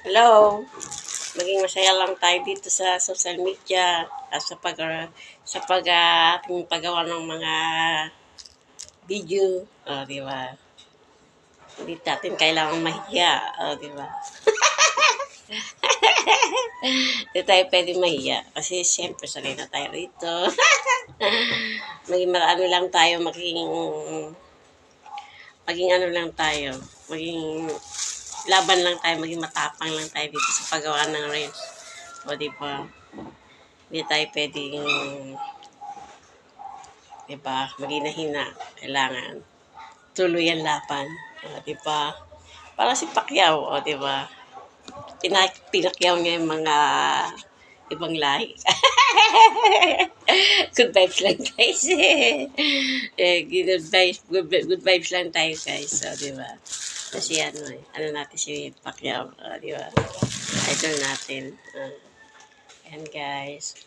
Hello. Maging masaya lang tayo dito sa social media at ating paggawa ng mga video. Di ba? Hindi natin kailangang mahiya. Di ba? Hindi tayo pwede mahiya kasi siyempre sanay na tayo rito. maging ano lang tayo, maging ano lang tayo, maging laban lang tayo, maging matapang lang tayo dito sa paggawa ng reels. O di ba? Hindi tayo pwedeng, di ba, maghinahina. Kailangan tuloy ang laban. O di ba? Para si Pacquiao, o di ba? Pinakyaw niya yung mga ibang lahi. Good vibes lang guys. Good vibes lang tayo guys. So, di ba? Kasi ano natin si Pacquiao, di ba? Idol natin. Ayan guys.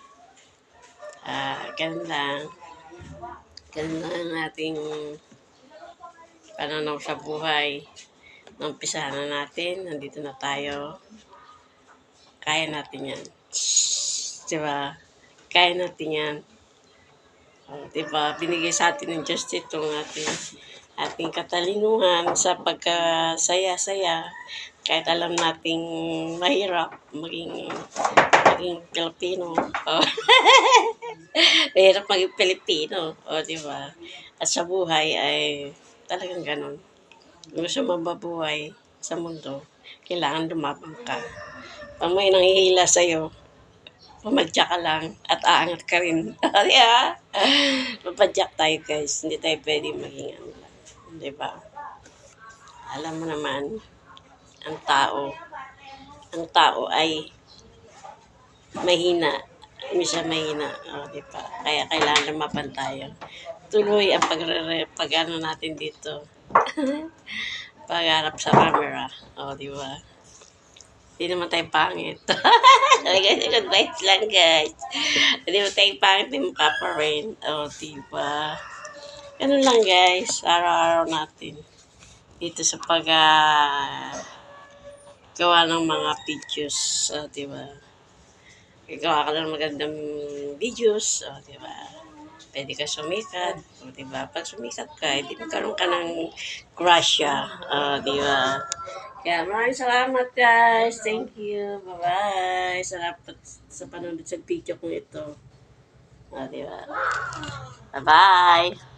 Ganun lang. Ganun lang ang ating pananaw sa buhay. Umpisahan na natin. Nandito na tayo. Kaya natin yan. Diba? Kaya natin yan. Diba? Binigay sa atin ng Diyos itong ating katalinuhan sa pagkasaya-saya. Kahit alam nating mahirap maging Pilipino. Mahirap maging Pilipino. Diba? At sa buhay ay talagang ganun. Kung gusto mababuhay sa mundo, kailangan lumabang ka. Pag may nanghihila sa'yo, pumadyak ka lang at aangat ka rin. Yeah. Papadyak tayo guys. Hindi tayo pwede maging ano lang. Diba? Alam mo naman, ang tao ay mahina. Misa mahina. Diba? Kaya kailangan lumaban tayo. Tuloy ang pag-ano natin dito. Pagharap sa camera. Diba? Hindi naman tayo pangit. Good vibes lang, guys. Hindi naman tayo pangit, hindi mukha pa rin. Diba? Ganun lang, guys. Araw-araw natin. Dito sa gawa ng mga videos. Diba? Gawa ka ng magandang videos. Diba? Pwede ka sumikat. Diba? Pag sumikat ka, hindi magkaroon ka ng grasya. Diba? Kaya maraming salamat guys. Thank you. Bye-bye. Salamat sa panonood sa video kong ito. Diba? Bye-bye.